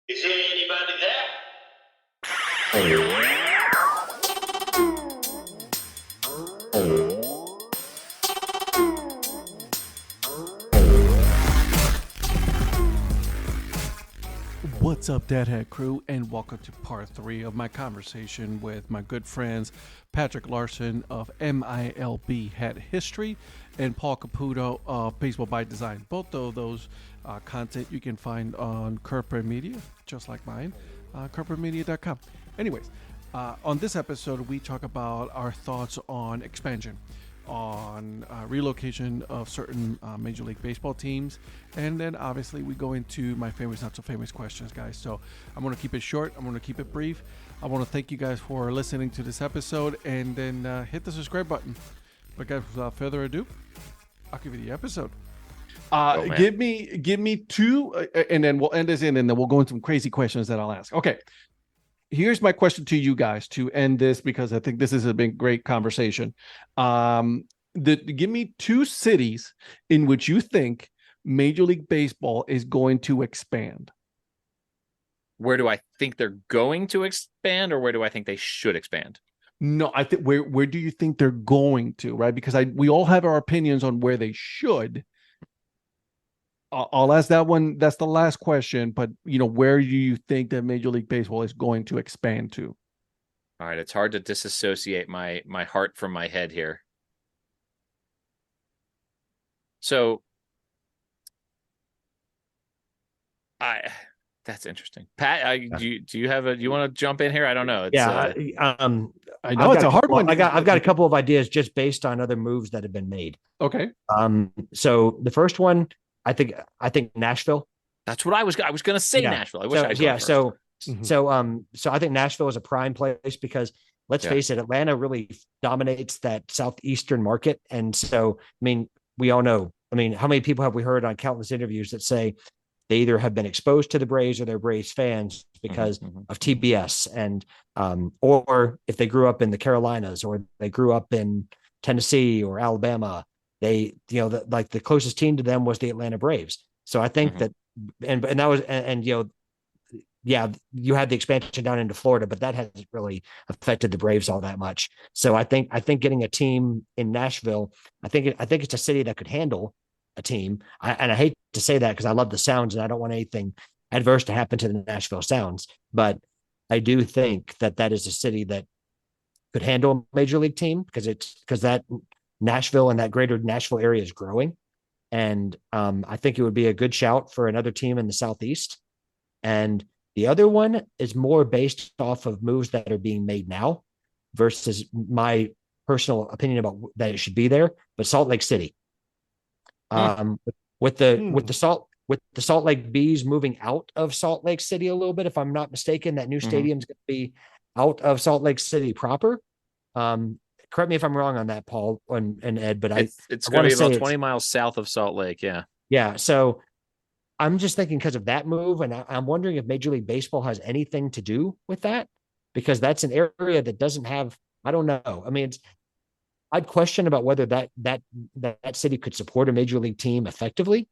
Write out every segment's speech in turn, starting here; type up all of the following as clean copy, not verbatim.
Is there anybody there? What's up, Dad Hat crew, and welcome to part 3 of my conversation with my good friends Patrick Larson of MiLB Hat History and Paul Caputo of Baseball by Design. Both of those content you can find on Corporate Media, just like mine, corporatemedia.com. Anyways, on this episode, we talk about our thoughts on expansion, on relocation of certain Major League Baseball teams, and then obviously we go into my famous, not so famous questions, guys. So I'm going to keep it short. I'm going to keep it brief. I want to thank you guys for listening to this episode, and then hit the subscribe button. But guys, without further ado, I'll give you the episode. Give me two, and then we'll end this in, and then we'll go into some crazy questions that I'll ask. Okay. Here's my question to you guys to end this, because I think this has been great conversation. Give me two cities in which you think Major League Baseball is going to expand. Where do I think they're going to expand, or where do I think they should expand? No, I think where do you think they're going to, right? Because we all have our opinions on where they should. I'll ask that one. That's the last question. But, where do you think that Major League Baseball is going to expand to? All right. It's hard to disassociate my heart from my head here. So that's interesting. Pat, do you want to jump in here? I don't know. I know it's a hard one. I've got a couple of ideas just based on other moves that have been made. Okay. So the first one, I think Nashville. That's what I was going to say. Yeah. Nashville. I wish I could. So I think Nashville is a prime place because let's face it, Atlanta really dominates that southeastern market, and so we all know. How many people have we heard on countless interviews that say they either have been exposed to the Braves or they're Braves fans because of TBS, and or if they grew up in the Carolinas or they grew up in Tennessee or Alabama. They, the closest team to them was the Atlanta Braves. So I think that, and that was, you had the expansion down into Florida, but that hasn't really affected the Braves all that much. So I think getting a team in Nashville, I think it's a city that could handle a team. And I hate to say that because I love the Sounds and I don't want anything adverse to happen to the Nashville Sounds, but I do think that is a city that could handle a major league team because that Nashville and that greater Nashville area is growing. And I think it would be a good shout for another team in the Southeast. And the other one is more based off of moves that are being made now versus my personal opinion about that it should be there, but Salt Lake City. With the Salt Lake Bees moving out of Salt Lake City a little bit, if I'm not mistaken, that new stadium is going to be out of Salt Lake City proper. Correct me if I'm wrong on that, Paul and Ed, but it's going to be about 20 miles south of Salt Lake. Yeah. Yeah. So I'm just thinking because of that move, and I'm wondering if Major League Baseball has anything to do with that, because that's an area that doesn't have, I don't know. I'd question about whether that city could support a major league team effectively,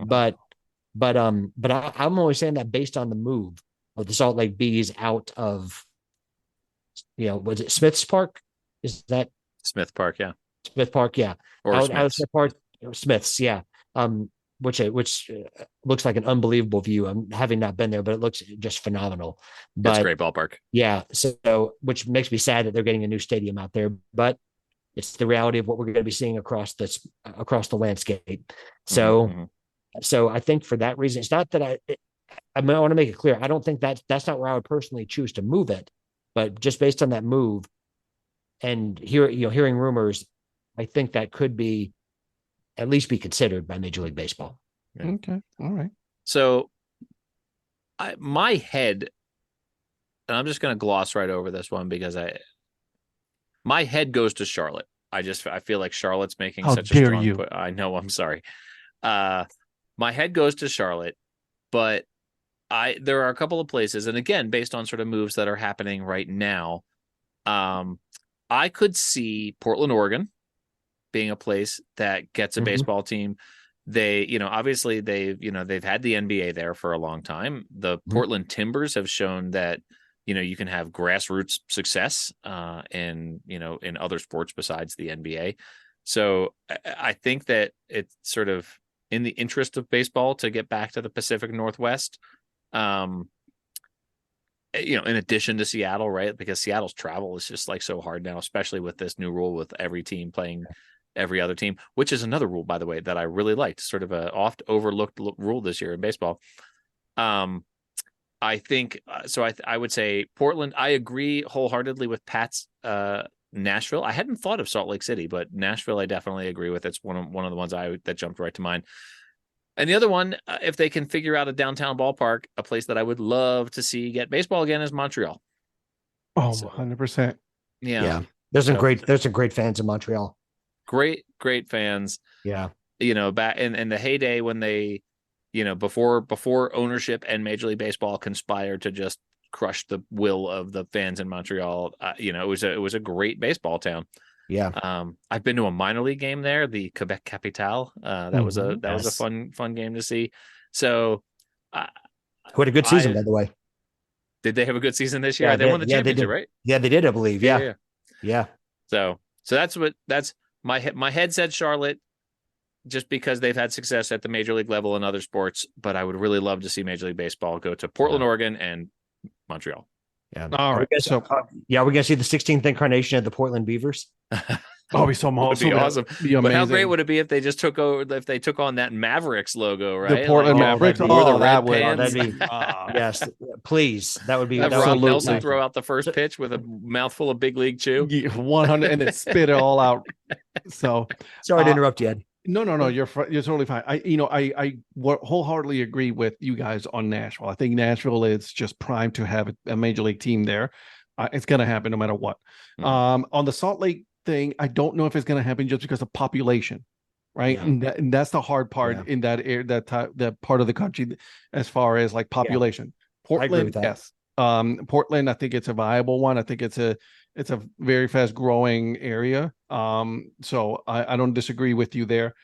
but I'm only saying that based on the move of the Salt Lake Bees out of, was it Smith's Park? Is that Smith Park? Yeah. Smith Park. Yeah. Or out of Smith Park, Smith's. Yeah. Which looks like an unbelievable view. I'm having not been there, but it looks just phenomenal. It's a great ballpark. Yeah. So, which makes me sad that they're getting a new stadium out there, but it's the reality of what we're going to be seeing across the landscape. So, so I think for that reason, it's not that I want to make it clear. I don't think that's not where I would personally choose to move it, but just based on that move, and hearing rumors, I think that could be at least be considered by Major League Baseball. Yeah. Okay. All right. So my head, and I'm just going to gloss right over this one because my head goes to Charlotte. I feel like Charlotte's making such a strong put. I know. I'm sorry. My head goes to Charlotte, but there are a couple of places, and again, based on sort of moves that are happening right now, I could see Portland, Oregon being a place that gets a baseball team. They, obviously they've had the NBA there for a long time. The Portland Timbers have shown that, you can have grassroots success in other sports besides the NBA. So I think that it's sort of in the interest of baseball to get back to the Pacific Northwest. In addition to Seattle, right? Because Seattle's travel is just like so hard now, especially with this new rule with every team playing every other team, which is another rule, by the way, that I really liked, sort of a oft overlooked rule this year in baseball. I think so. I would say Portland. I agree wholeheartedly with Pat's Nashville. I hadn't thought of Salt Lake City, but Nashville I definitely agree with. It's one of the ones that jumped right to mind. And the other one, if they can figure out a downtown ballpark, a place that I would love to see get baseball again, is Montreal. Oh, 100%. Yeah. There's some great fans in Montreal. Great fans. Yeah. Back in the heyday when they, before ownership and Major League Baseball conspired to just crush the will of the fans in Montreal. It was a great baseball town. Yeah. I've been to a minor league game there, the Quebec Capitale. That was a fun game to see. So, who had a good season, by the way. Did they have a good season this year? They won the championship, right? Yeah, they did, I believe. Yeah. So that's my head said Charlotte, just because they've had success at the major league level in other sports. But I would really love to see Major League Baseball go to Portland, Oregon, and Montreal. Yeah. All right. So, we're going to see the 16th incarnation of the Portland Beavers. Oh, be so awesome. Awesome. But how great would it be if they just took on that Mavericks logo, right? The Portland Mavericks. That'd be yes, please. That would be Rob Nelson throw out the first pitch with a mouthful of big league chew. 100 and then spit it all out. So sorry to interrupt you, Ed. No, you're totally fine. I wholeheartedly agree with you guys on Nashville. I think Nashville is just primed to have a major league team there. It's going to happen no matter what. On the Salt Lake thing, I don't know if it's going to happen just because of population, right? Yeah. And that's the hard part in that area, that part of the country, as far as like population. Yeah. Portland, yes. Portland, I think it's a viable one. I think it's a very fast growing area. So I don't disagree with you there.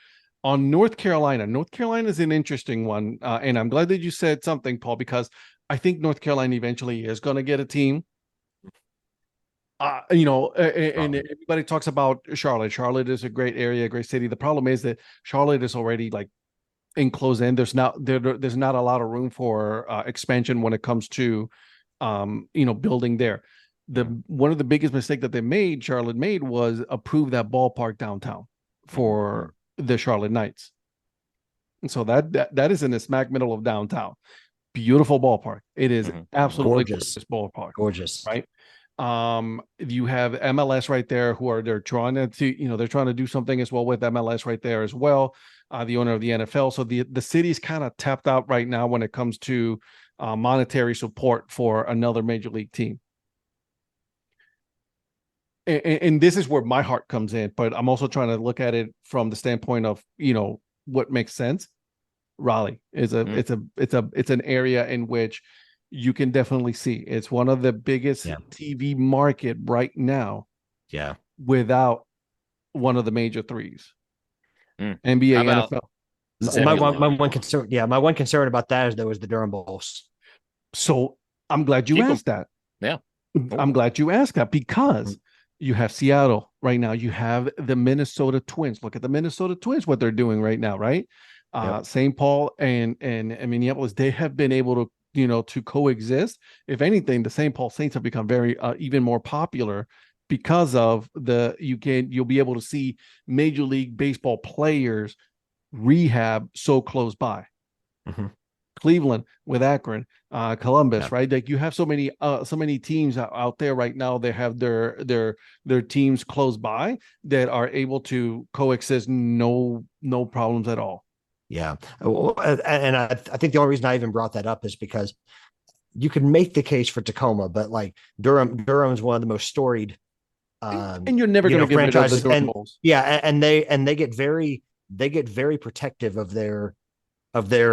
On North Carolina is an interesting one. And I'm glad that you said something, Paul, because I think North Carolina eventually is going to get a team. And everybody talks about Charlotte. Charlotte is a great area, a great city. The problem is that Charlotte is already like enclosed in. There's not a lot of room for expansion when it comes to building there. One of the biggest mistakes that Charlotte made, was approve that ballpark downtown for the Charlotte Knights. And so that is in the smack middle of downtown. Beautiful ballpark. It is absolutely gorgeous ballpark. Gorgeous. Right. You have MLS right there they're trying to do something as well with MLS right there as well. The owner of the NFL. So the city's kind of tapped out right now when it comes to monetary support for another major league team. And this is where my heart comes in, but I'm also trying to look at it from the standpoint of, what makes sense. Raleigh is it's an area in which you can definitely see it's one of the biggest TV market right now. Yeah. Without one of the major threes. NBA, NFL. My one concern about that is there was the Durham Bulls. So I'm glad you asked that. Yeah. I'm glad you asked that because you have Seattle right now. You have the Minnesota Twins. Look at the Minnesota Twins, what they're doing right now, right? St. Paul and Minneapolis, they have been able to coexist. If anything, the St. Paul Saints have become very even more popular because of you'll be able to see Major League Baseball players rehab so close by. Cleveland with Akron, Columbus, right? Like you have so many teams out there right now. They have their teams close by that are able to coexist, no problems at all. Yeah, and I think the only reason I even brought that up is because you can make the case for Tacoma, but like Durham's one of the most storied. And you're never going to get rid of the Durham Bulls. Yeah, and they get very protective of their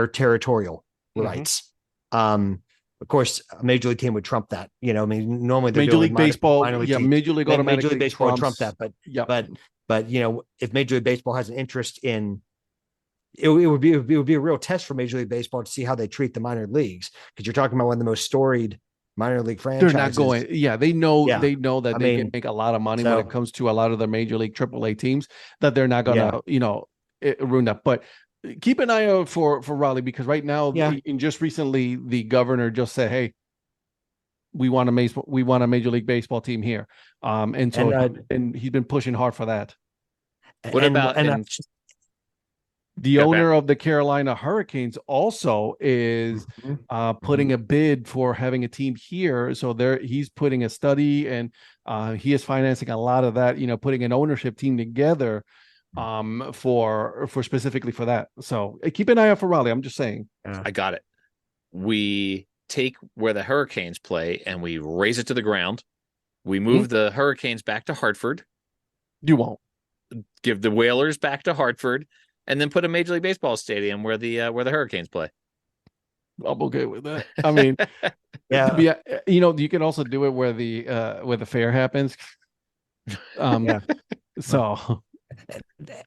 territorial rights. Of course, a major league team would trump that. Normally Major League Baseball, Major League Baseball would trump that. But if Major League Baseball has an interest in it would be a real test for Major League Baseball to see how they treat the minor leagues, because you're talking about one of the most storied minor league franchises. They're not going. Yeah, they know. Yeah. They know that they can make a lot of money when it comes to a lot of the Major League AAA teams. That they're not gonna, ruin that. But keep an eye out for Raleigh, because right now, and just recently, the governor just said, "Hey, we want a Major League Baseball team here." And so and he's been pushing hard for that. What about the owner of the Carolina Hurricanes also is putting a bid for having a team here. So he's putting a study, and he is financing a lot of that, putting an ownership team together for specifically for that. So keep an eye out for Raleigh. I'm just saying. I got it. We take where the Hurricanes play and we raise it to the ground. We move the Hurricanes back to Hartford. You won't. Give the Whalers back to Hartford, and then put a Major League Baseball stadium where the Hurricanes play. I'm okay with that. I mean, you can also do it where the fair happens. So,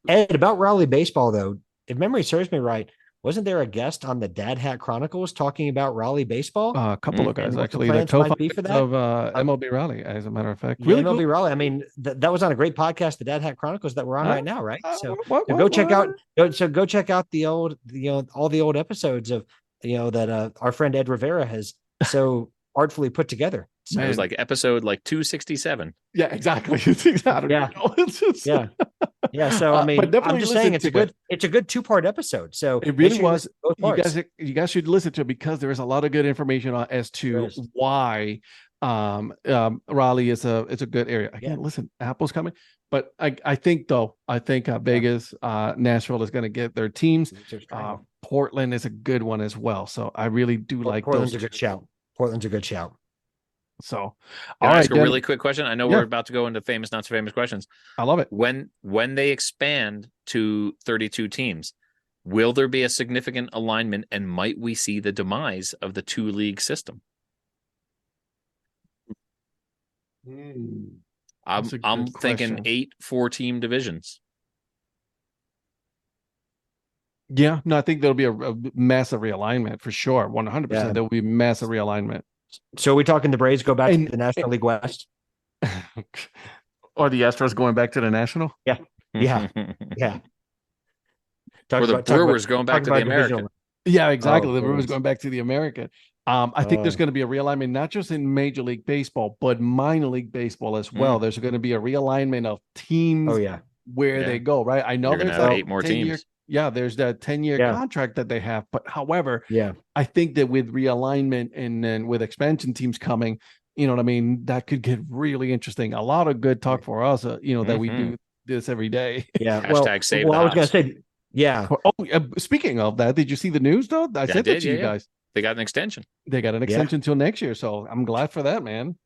Ed, about Raleigh baseball though, if memory serves me right, wasn't there a guest on the Dad Hat Chronicles talking about Raleigh baseball? A couple of guys, actually, the co-founders of MiLB Raleigh, as a matter of fact. Really MiLB Raleigh. I mean, that was on a great podcast, the Dad Hat Chronicles, that we're on right now, right? So go check out the old, all the old episodes of, that our friend Ed Rivera has so artfully put together. So it was like episode 267. Yeah, exactly. Yeah. So I mean, I'm just saying it's a good 2-part episode. So it really was. You guys should listen to it, because there is a lot of good information as to why Raleigh is a good area. Again, listen, Apple's coming, but I think Vegas, Nashville is going to get their teams. Portland is a good one as well. So I really do like Portland's a good shout. Portland's a good shout. So, Can I ask a really quick question? I know we're about to go into famous, not so famous questions. I love it. When they expand to 32 teams, will there be a significant alignment, and might we see the demise of the 2-league system? I'm thinking 8 4-team divisions. Yeah, no, I think there'll be a massive realignment for sure. 100%. There will be massive realignment. So are we talking the Braves go back to the National League West? Or the Astros going back to the National? Yeah. Or the Brewers going back to the American. Yeah, exactly. The Brewers going back to the American. I think there's going to be a realignment, not just in Major League Baseball, but minor league baseball as well. There's going to be a realignment of teams where they go, right? I know there's 8 more teams. There's that 10-year contract that they have. But however, I think that with realignment and then with expansion teams coming, you know what I mean, that could get really interesting. A lot of good talk for us, that we do this every day. Yeah. Hashtag save the I was going to say, speaking of that, did you see the news though? I sent it to you guys. They got an extension. They got an extension till next year. So I'm glad for that, man.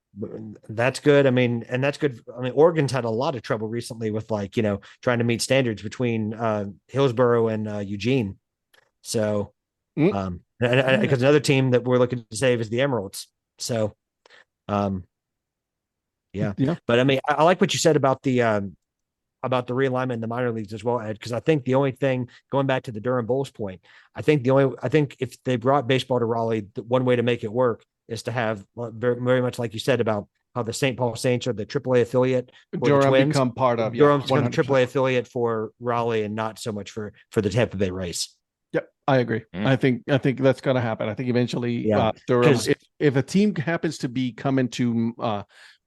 That's good. I mean, and that's good. I mean, Oregon's had a lot of trouble recently with trying to meet standards between Hillsborough and Eugene. So, because another team that we're looking to save is the Emeralds. So, But I mean, I like what you said about the realignment in the minor leagues as well, Ed, because I think the only thing, going back to the Durham Bulls point, I think if they brought baseball to Raleigh, the one way to make it work is to have very, very much like you said about how the St. Paul Saints are the AAA affiliate. Durham become part of Durham's become the AAA affiliate for Raleigh, and not so much for the Tampa Bay Rays. Yep, I agree. I think that's going to happen. I think eventually, Durham, if a team happens to be coming to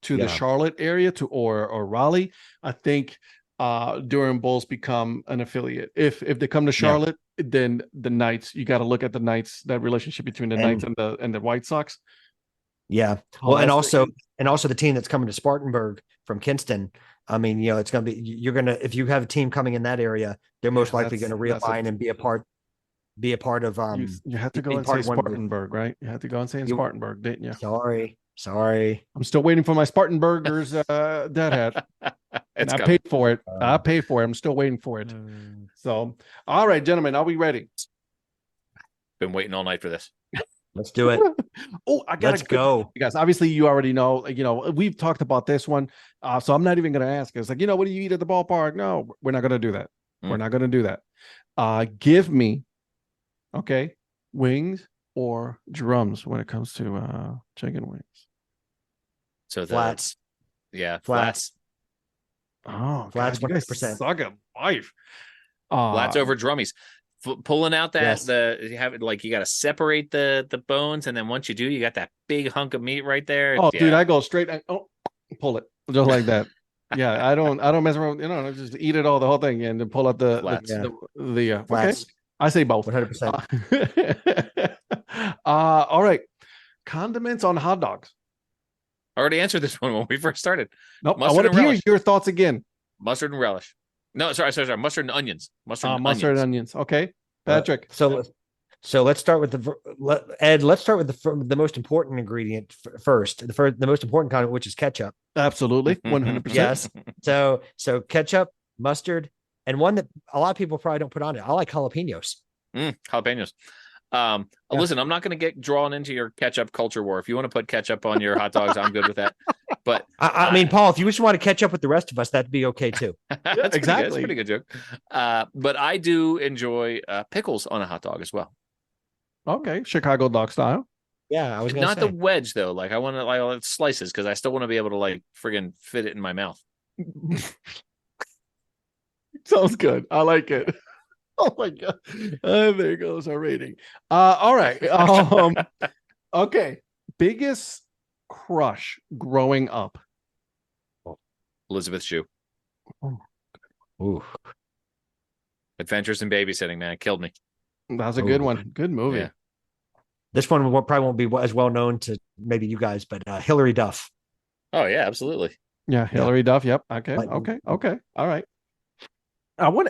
the Charlotte area or Raleigh, I think Durham Bulls become an affiliate. If they come to Charlotte, then the Knights, you got to look at the Knights, that relationship between the Knights and the White Sox. Yeah. Well, and also the team that's coming to Spartanburg from Kinston. I mean, it's going to be, if you have a team coming in that area, they're most likely going to realign and be a part of, you have to go and say Spartanburg, right? You have to go and say Spartanburg, didn't you? Sorry. I'm still waiting for my Spartanburgers Dad Hat. And I paid for it. I'm still waiting for it. So, all right, gentlemen, are we ready? Been waiting all night for this. Let's do it. Let's go. Guys, obviously you already know, we've talked about this one. So I'm not even going to ask. It's like, what do you eat at the ballpark? No, we're not going to do that. We're not going to do that. Give me, okay, wings or drums when it comes to chicken wings. So Flats. flats. Oh, Flats, God, you guys 100%. suck at life. Flats over drummies. Pulling out that Yes. you have it like you got to separate the bones, and then once you do, you got that big hunk of meat right there. Oh, Yeah. dude, I go straight. Pull it just like that. Yeah, I don't mess around. I just eat it all, the whole thing, and then pull out Flats. the Flats. Okay, I say both. 100%. All right, condiments on hot dogs. I already answered this one when we first started. Nope, I Mustard want and to hear relish. your thoughts again. Mustard and relish. No, sorry. Mustard and onions. Mustard and Mustard and onions. onions. Okay, Patrick. So let's start with Ed. Let's start with the most important ingredient first. The most important condiment, which is ketchup. Absolutely, 100%. Yes. So ketchup, mustard, and one that a lot of people probably don't put on it. I like jalapenos. Jalapenos. Yeah. Listen, I'm not going to get drawn into your ketchup culture war. If you want to put ketchup on your hot dogs, I'm good with that. But I mean, Paul, if you just want to catch up with the rest of us, that'd be okay too. That's exactly. pretty good joke. But I do enjoy pickles on a hot dog as well. Okay, Chicago dog style. Yeah, I was not the wedge though. Like I want to like slices because I still want to be able to like friggin' fit it in my mouth. Sounds good. I like it. Oh my God. There goes our rating. All right. Okay. Biggest crush growing up. Elizabeth Shue. Ooh. Adventures in Babysitting, man. It killed me. That was a good one. Good movie. Yeah. This one probably won't be as well known to maybe you guys, but Hillary Duff. Oh yeah, absolutely. Yeah, Hillary Duff. Yep. Okay. Okay. All right.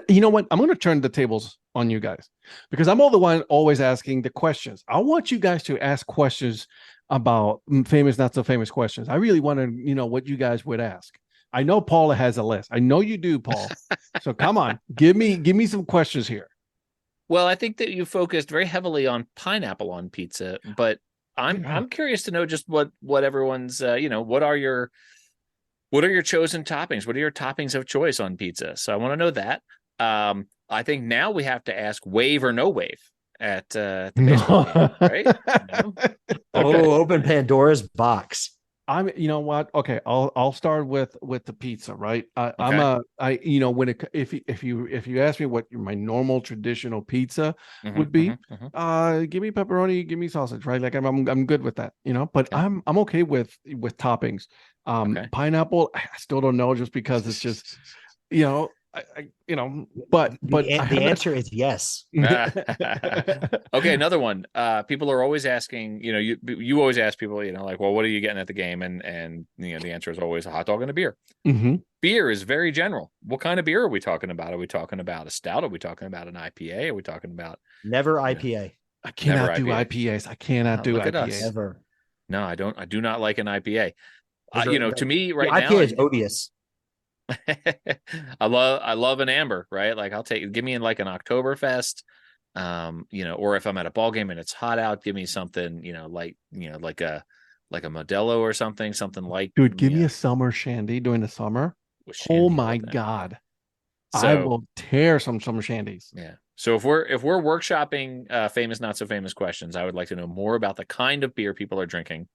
You know what? I'm going to turn the tables on you guys because I'm all the one always asking the questions. I want you guys to ask questions about famous, not so famous questions. I really want to, what you guys would ask. I know Paula has a list. I know you do, Paul. So come on, give me some questions here. Well, I think that you focused very heavily on pineapple on pizza, but I'm curious to know just what everyone's what are your chosen toppings? What are your toppings of choice on pizza? So I want to know that. I think now we have to ask wave or no wave at the baseball game, right? Okay. Open Pandora's box. You know what? Okay, I'll start with the pizza, right? If you ask me what my normal traditional pizza would be, give me pepperoni, give me sausage, right? Like I'm good with that, But I'm okay with toppings. Pineapple, I still don't know, just because it's just, but the answer is yes. Okay, another one. People are always asking, you always ask people, like, well, what are you getting at the game? And the answer is always a hot dog and a beer. Mm-hmm. Beer is very general. What kind of beer are we talking about? Are we talking about a stout? Are we talking about an IPA? Are we talking about never IPA? I cannot do IPAs. I cannot do IPAs. Never. No, I don't. I do not like an IPA. To me right now, IPA is odious. I love an amber, right? Like give me in like an Oktoberfest, or if I'm at a ball game and it's hot out, give me something, like a Modelo or something like. Dude, give me a summer shandy during the summer. Oh my God. So, I will tear some summer shandies. Yeah. So if we're workshopping famous, not so famous questions, I would like to know more about the kind of beer people are drinking.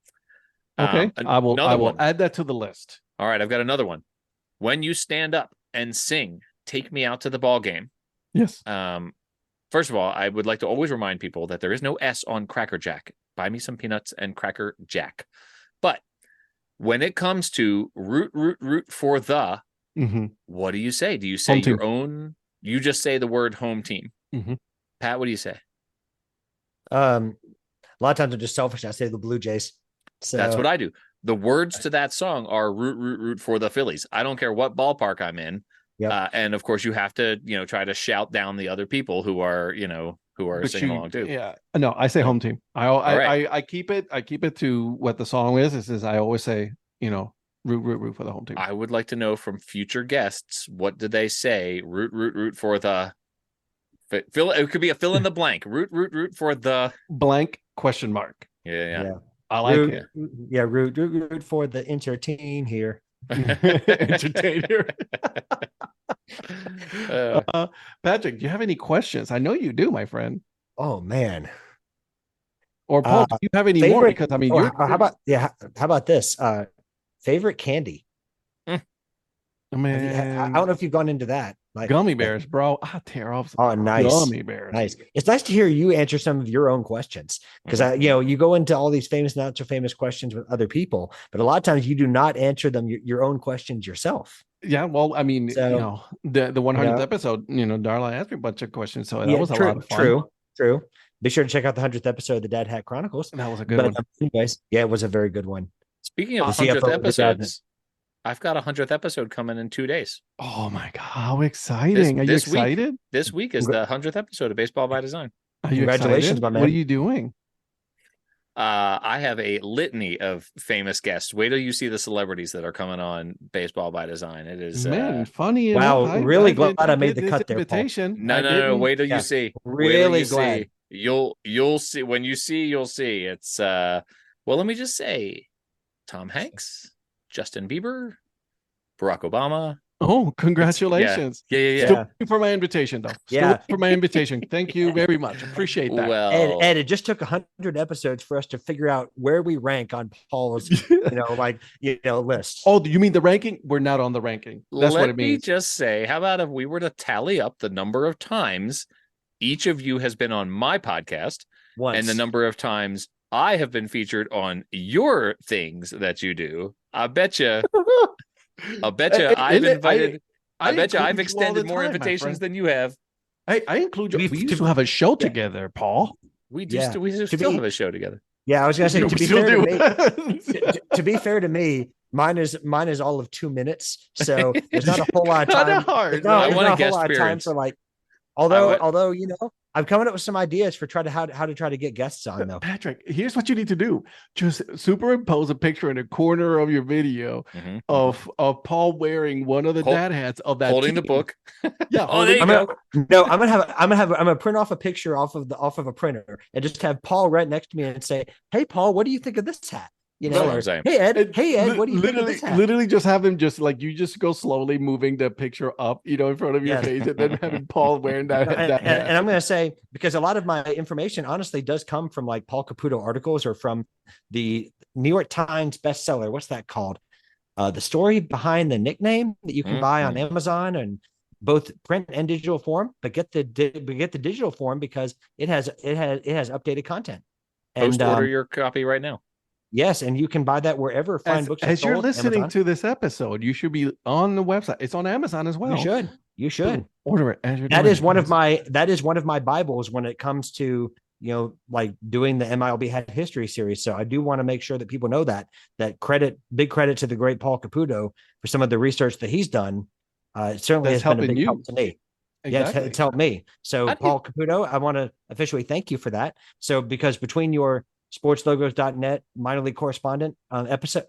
Okay. I will add that to the list. All right. I've got another one. When you stand up and sing, "Take Me Out to the Ball Game." Yes. First of all, I would like to always remind people that there is no S on Cracker Jack. Buy me some peanuts and Cracker Jack. But when it comes to root for the, what do you say? Do you say your own? You just say the word home team. Mm-hmm. Pat, what do you say? A lot of times I'm just selfish. I say the Blue Jays. So that's what I do. The words to that song are root for the Phillies. I don't care what ballpark I'm in. Yep. And of course you have to, try to shout down the other people who are singing along too. Yeah. No, I say home team. I keep it to what the song is. It says, I always say, root for the home team. I would like to know from future guests, what do they say? Root for the fill. It could be a fill in the blank. Root for the blank question mark. Yeah. I like it. Yeah, root for the entertain here. Entertain here. Patrick, do you have any questions? I know you do, my friend. Oh man. Or Paul, do you have any more? Favorite, Because I mean, oh, you're how about how about this? Favorite candy? I man, don't know if you've gone into that. gummy bears, bro. I tear off some Oh, nice. gummy bears. Nice. It's nice to hear you answer some of your own questions because you go into all these famous, not so famous questions with other people, but a lot of times you do not answer them your own questions yourself. Yeah, well, I mean, So, the 100th episode, Darla asked me a bunch of questions, so that was a lot of fun. True. Be sure to check out the 100th episode of the Dad Hat Chronicles. That was a good one. Anyways, yeah, it was a very good one. Speaking of 100th episodes, I've got a 100th episode coming in 2 days. Oh my God, how exciting. Are you excited? This week is the 100th episode of Baseball by Design. Are you Congratulations, excited? my man. What are you doing? I have a litany of famous guests. Wait till you see the celebrities that are coming on Baseball by Design. It is funny. Wow, enough, really glad I made the cut there, Paul. No. Wait till you see. Really glad. See. You'll see. When you see, you'll see. It's well, let me just say, Tom Hanks, Justin Bieber, Barack Obama. Oh, congratulations. Yeah. Still waiting for my invitation, though. For my invitation. Thank you very much. Appreciate that. Well, Ed, it just took 100 episodes for us to figure out where we rank on Paul's, list. Oh, do you mean the ranking? We're not on the ranking. That's what it means. Let me just say, how about if we were to tally up the number of times each of you has been on my podcast once, and the number of times I have been featured on your things that you do? I bet you I've extended more invitations than you have. I include you. We used to have a show together, Paul. We still have a show together. Yeah, I was gonna say to be fair to me, mine is all of 2 minutes, so there's not a whole lot of time. I want a guest appearance for although I'm coming up with some ideas for how to try to get guests on though. Patrick, here's what you need to do. Just superimpose a picture in a corner of your video of Paul wearing one of the dad hats of that holding team. the book. Yeah. There you go. I'm gonna print off a picture off of a printer and just have Paul right next to me and say, "Hey Paul, what do you think of this hat?" Hey Ed, what do you think of this hat? Literally just have him you just go slowly moving the picture up, in front of your face, and then having Paul wearing that hat. And I'm going to say, because a lot of my information honestly does come from like Paul Caputo articles or from the New York Times bestseller. What's that called? The story behind the nickname that you can buy on Amazon and both print and digital form, but get the digital form because it has updated content. And order your copy right now. Yes, and you can buy that wherever fine books are sold. As you're listening to this episode, you should be on the website. It's on Amazon as well. You should order it as you're that is one of my Bibles when it comes to like doing the MiLB Hat History series. So I do want to make sure that people know that big credit to the great Paul Caputo for some of the research that he's done. It certainly has been a big help to me. Exactly. Yeah, it's helped me. So Paul Caputo, I want to officially thank you for that. So because between your sportslogos.net minor league correspondent episode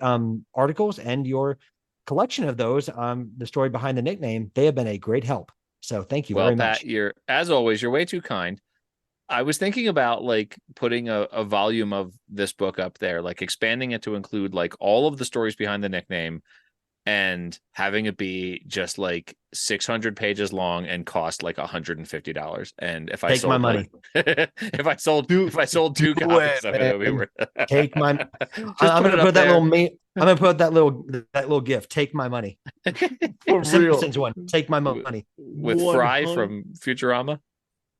articles and your collection of those, the story behind the nickname, they have been a great help. So thank you very much. Pat, as always, you're way too kind. I was thinking about like putting a volume of this book up there, like expanding it to include like all of the stories behind the nickname and having it be just like 600 pages long and cost like $150. And if I sold my money, if I sold two copies of it, it would be worth it. Take my I'm gonna put that little gift. Take my money. For real. One. Take my money. With Fry from Futurama.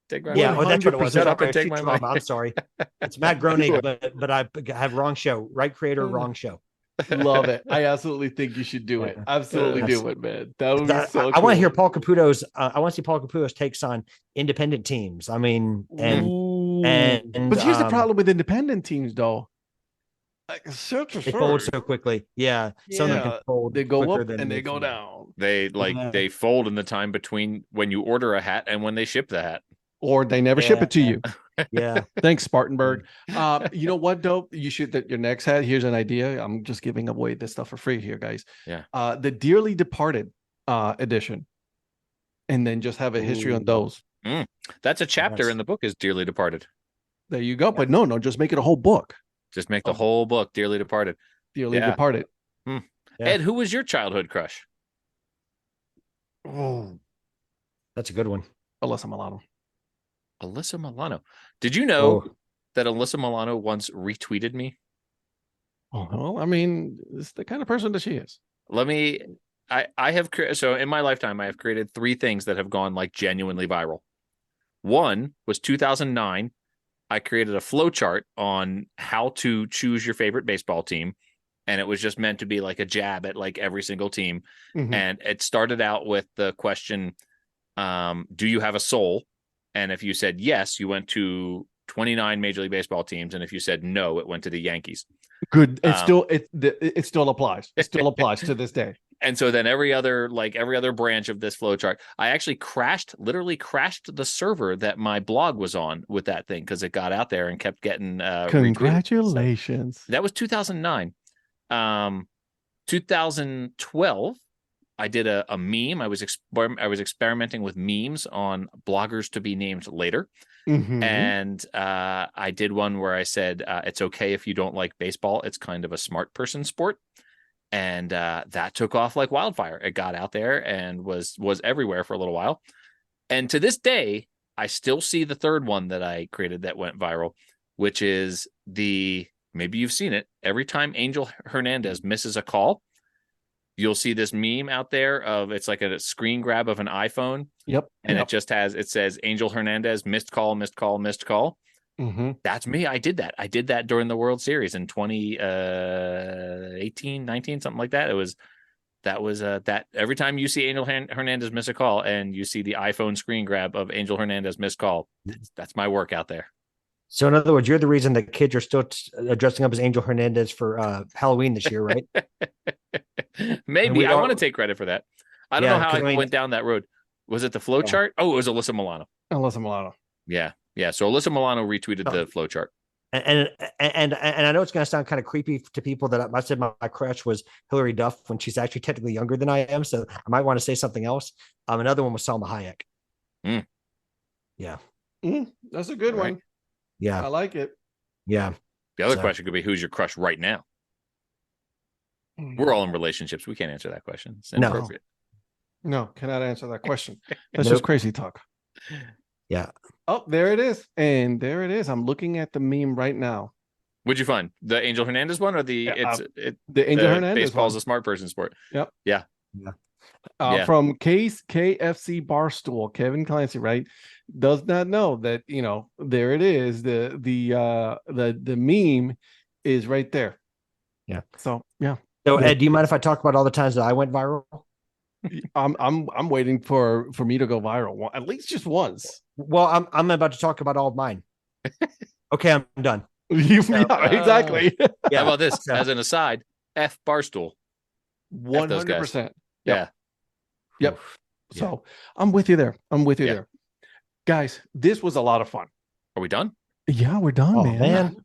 Take my money. That's what it was. Shut up and take my money. I'm sorry. It's Matt Groening, but I have wrong show. Right creator, wrong show. Love it. I absolutely think you should do it. Absolutely do it, man. That would be so cool. I want to hear Paul Caputo's I want to see Paul Caputo's takes on independent teams. I mean, but here's the problem with independent teams though. They fold so quickly. Yeah. Some of them can fold. They go up and they go down. They fold in the time between when you order a hat and when they ship the hat. Or they never ship it to you. Yeah. Thanks, Spartanburg. You know what, though? You should your next hat. Here's an idea. I'm just giving away this stuff for free here, guys. Yeah. The Dearly Departed edition. And then just have a history on those. That's a chapter in the book is Dearly Departed. There you go. Yeah. But no, just make it a whole book. Just make the whole book Dearly Departed. Dearly Departed. Yeah. Ed, who was your childhood crush? Oh, That's a good one. Alyssa Milano. Alyssa Milano. Did you know that Alyssa Milano once retweeted me? Oh, well, I mean, it's the kind of person that she is. I have so in my lifetime, I have created 3 things that have gone like genuinely viral. One was 2009. I created a flow chart on how to choose your favorite baseball team. And it was just meant to be like a jab at like every single team. Mhm. And it started out with the question, do you have a soul? And if you said yes, you went to 29 Major League Baseball teams. And if you said no, it went to the Yankees. Good. It still applies. It still applies to this day. And so then every other branch of this flow chart, I actually literally crashed the server that my blog was on with that thing because it got out there and kept getting congratulations. So that was 2009. 2012, I did a meme. I was experimenting with memes on bloggers to be named later. Mhm. And I did one where I said, it's okay if you don't like baseball. It's kind of a smart person sport. And that took off like wildfire. It got out there and was everywhere for a little while. And to this day, I still see the third one that I created that went viral, which is maybe you've seen it. Every time Angel Hernandez misses a call, you'll see this meme out there of it's like a screen grab of an iPhone. Yep. And it says Angel Hernandez, missed call, missed call, missed call. Mm-hmm. That's me. I did that. I did that during the World Series in 2018, 19, something like that. That was every time you see Angel Hernandez miss a call and you see the iPhone screen grab of Angel Hernandez missed call, that's my work out there. So in other words, you're the reason that kids are still dressing up as Angel Hernandez for Halloween this year, right? Maybe. I want to take credit for that. I don't know how I went down that road. Was it the flow chart? Oh, it was Alyssa Milano. Alyssa Milano. Yeah. Yeah. So Alyssa Milano retweeted the flow chart. And I know it's going to sound kind of creepy to people that I said my crush was Hillary Duff when she's actually technically younger than I am. So I might want to say something else. Another one was Salma Hayek. Yeah. That's a good one. Yeah. I like it. Yeah. The other question could be, who's your crush right now? We're all in relationships. We can't answer that question. It's inappropriate. No, cannot answer that question. That's just crazy talk. Yeah. Oh, there it is. And there it is. I'm looking at the meme right now. What'd you find? The Angel Hernandez one or the Angel Hernandez baseball's one. a smart person sport? Yep. Yeah. From KFC Barstool, Kevin Clancy, right? Does not know that, there it is. The meme is right there. Yeah. So yeah. So Ed, do you mind if I talk about all the times that I went viral? I'm waiting for me to go viral at least just once. Well, I'm about to talk about all of mine. Okay, I'm done. Exactly. How about this? As an aside, F Barstool. 100%. Yeah. Yep. So I'm with you there. There. Guys, this was a lot of fun. Are we done? Yeah, we're done, man.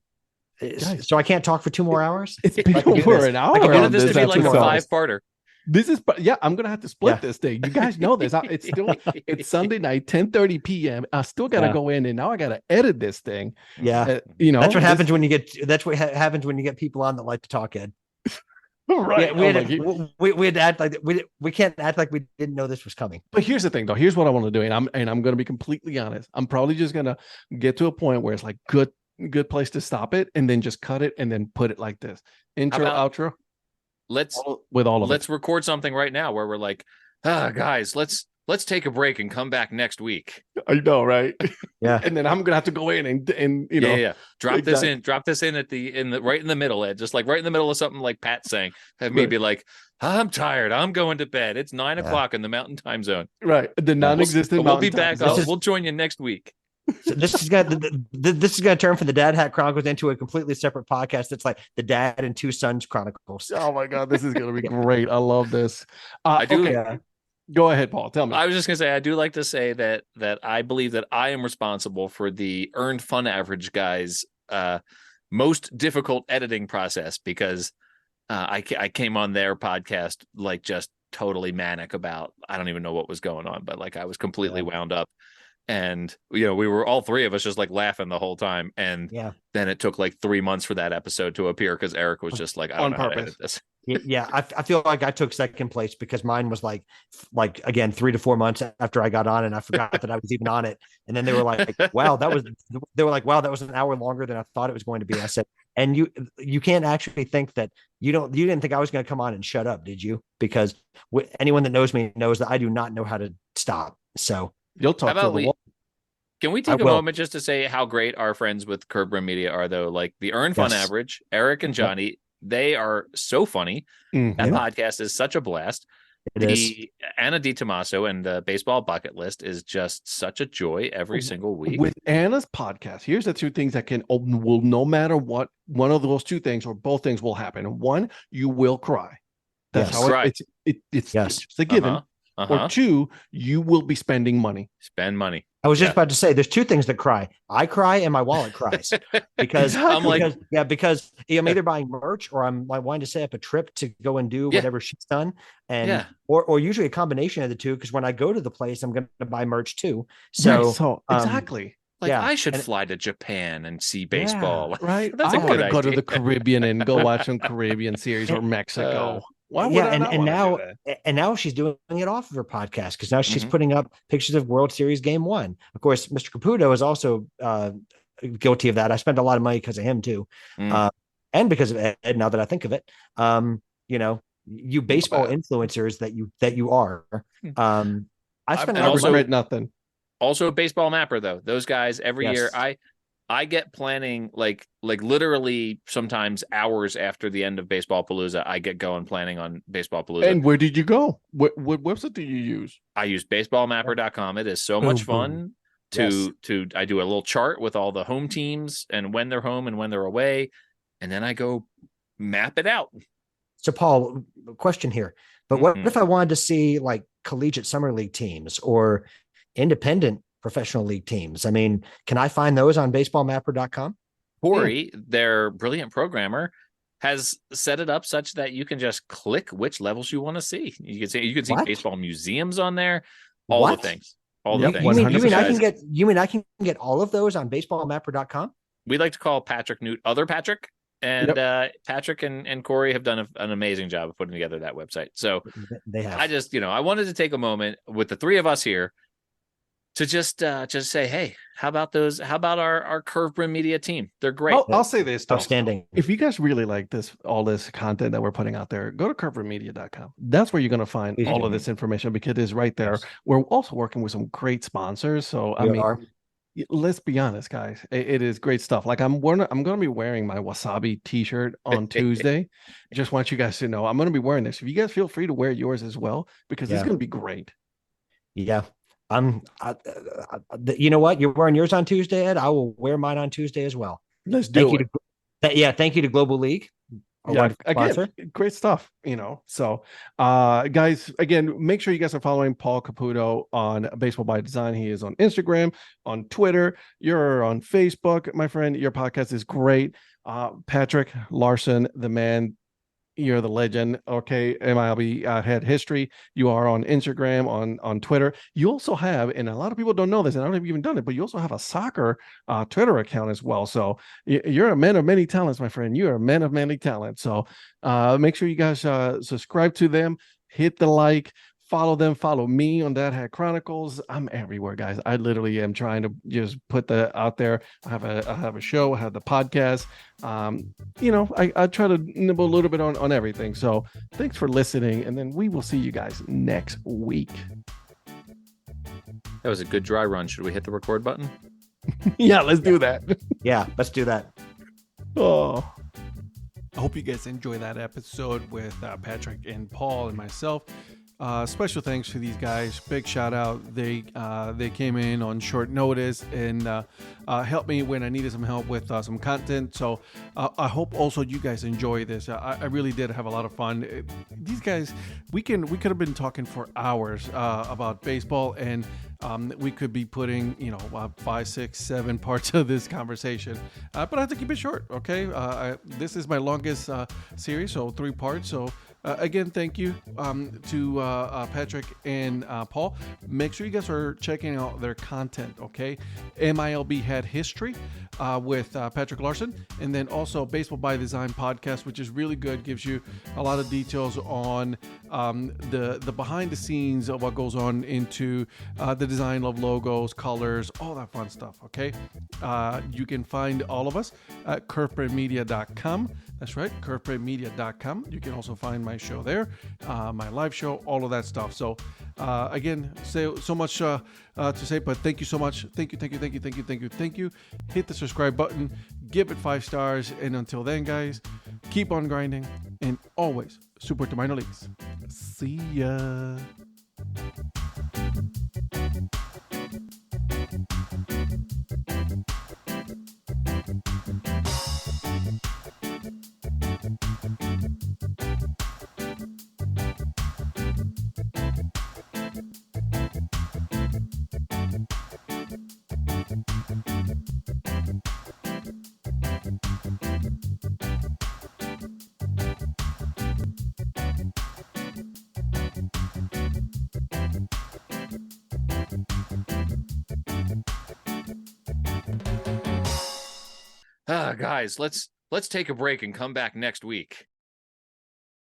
Guys, so I can't talk for 2 more hours? It's been over an hour. I wanted this to be like a 5-parter. This is, I'm gonna have to split this thing. You guys know this. It's Sunday night, 10:30 p.m. I still gotta go in, and now I gotta edit this thing. Yeah, that's what happens when you get. That's what happens when you get people on that like to talk, Ed. Right. We had to act like we can't act like we didn't know this was coming. But here's the thing, though. Here's what I want to do, and I'm gonna be completely honest. I'm probably just gonna get to a point where it's like good place to stop it, and then just cut it, and then put it like this: intro, outro. Let's record something right now where we're like, guys, let's take a break and come back next week. I know, right? Yeah. And then I'm gonna have to go in and drop this in right in the middle, Ed, just like right in the middle of something like Pat saying. Have me be like, I'm tired. I'm going to bed. It's 9 o'clock in the Mountain Time Zone. Right. The non-existent. We'll be back. We'll join you next week. So this is gonna turn from the Dad Hat Chronicles into a completely separate podcast. It's like the Dad and Two Sons Chronicles. Oh my God, this is gonna be great. I love this. I do. Okay. Go ahead, Paul. Tell me. I was just gonna say I do like to say that I believe that I am responsible for the Earned Fun Average guys' most difficult editing process because I came on their podcast like just totally manic about I don't even know what was going on, but like I was completely wound up. And we were all three of us just like laughing the whole time, and then it took like 3 months for that episode to appear because Eric was just like, I don't know how to edit this. Yeah, I feel like I took second place because mine was like again 3 to 4 months after I got on, and I forgot that I was even on it. And then they were like, "Wow, that was," they were like, "Wow, that was an hour longer than I thought it was going to be." I said, "And you can't actually think that you didn't think I was going to come on and shut up, did you? Because anyone that knows me knows that I do not know how to stop. So You'll talk to the wall. Can we take a moment just to say how great our friends with Curb Rim Media are, though? Like the Earn Fun Average, Eric and Johnny, they are so funny. That podcast is such a blast. Anna DiTomaso and the Baseball Bucket List is just such a joy every single week. With Anna's podcast, here's the two things that will no matter what, one of those two things or both things will happen. One, you will cry. That's how it's just a given. Or two, you will be spending money. Spend money. I was just about to say, there's two things that cry. I cry and my wallet cries because I'm because I'm either buying merch or I'm wanting to set up a trip to go and do whatever she's done, and or usually a combination of the two. Because when I go to the place, I'm going to buy merch too. So exactly. I should fly to Japan and see baseball. Right. That's I want to go to the Caribbean and go watch some Caribbean series or Mexico. Why would I and now she's doing it off of her podcast because now she's putting up pictures of World Series Game 1. Of course, Mr. Caputo is also guilty of that. I spent a lot of money because of him too, and because of Ed. Now that I think of it, you baseball influencers that you are. I spent also nothing. Also, Baseball Mapper though. Those guys every year. I get planning like literally sometimes hours after the end of Baseball Palooza. I get going planning on Baseball Palooza. And where did you go? What website do you use? I use baseballmapper.com. It is so much fun to I do a little chart with all the home teams and when they're home and when they're away. And then I go map it out. So Paul, question here. But what if I wanted to see like collegiate summer league teams or independent professional league teams? I mean, can I find those on baseballmapper.com? Corey, their brilliant programmer, has set it up such that you can just click which levels you want to see. You can see baseball museums on there, all the things. The things. You mean I can get all of those on baseballmapper.com? We like to call Patrick Newt Other Patrick. And Patrick and Corey have done an amazing job of putting together that website. So they have. I just, I wanted to take a moment with the three of us here to just say, hey, how about our Curve Brim Media team? They're great. I'll say this, outstanding. If you guys really like all this content that we're putting out there, go to curvebrimmedia.com. That's where you're going to find all of this information because it is right there. We're also working with some great sponsors. So let's be honest, guys, it is great stuff. Like I'm going to be wearing my Wasabi t-shirt on Tuesday. Just want you guys to know I'm going to be wearing this. If you guys feel free to wear yours as well, because it's going to be great. Yeah. You know what? You're wearing yours on Tuesday, Ed. I will wear mine on Tuesday as well. Let's do it. Thank you to Global League. Again, great stuff. So, guys, again, make sure you guys are following Paul Caputo on Baseball by Design. He is on Instagram, on Twitter. You're on Facebook, my friend. Your podcast is great. Patrick Larson, the man. You're the legend. Okay, MiLB Hat History. You are on Instagram, on Twitter. You also have, and a lot of people don't know this, and I don't know if you've even done it, but you also have a soccer Twitter account as well. So you're a man of many talents, my friend. You are a man of many talents. So make sure you guys subscribe to them, hit the like, follow them, follow me on Dad Hat Chronicles. I'm everywhere, guys. I literally am trying to just put that out there. I have a show, I have the podcast. I try to nibble a little bit on everything. So thanks for listening, and then we will see you guys next week. That was a good dry run. Should we hit the record button? Yeah, let's do that. Yeah, let's do that. Oh, I hope you guys enjoy that episode with Patrick and Paul and myself. Special thanks to these guys. Big shout out. They came in on short notice and helped me when I needed some help with some content. So I hope also you guys enjoy this. I really did have a lot of fun. These guys, we could have been talking for hours about baseball, and We could be putting, 5, 6, 7 parts of this conversation, but I have to keep it short. Okay. This is my longest series, so 3 parts. So again, thank you to Patrick and Paul. Make sure you guys are checking out their content. Okay. MiLB Hat History with Patrick Larson, and then also Baseball by Design podcast, which is really good. Gives you a lot of details on the behind the scenes of what goes on into the design of logos, colors, all that fun stuff. Okay. You can find all of us at curveprintmedia.com. That's right, curveprintmedia.com. You can also find my show there, my live show, all of that stuff. So again, so much to say, but thank you so much. Thank you. Hit the subscribe button, give it 5 stars, and until then, guys, keep on grinding and always support the minor leagues. See ya. Guys, let's take a break and come back next week.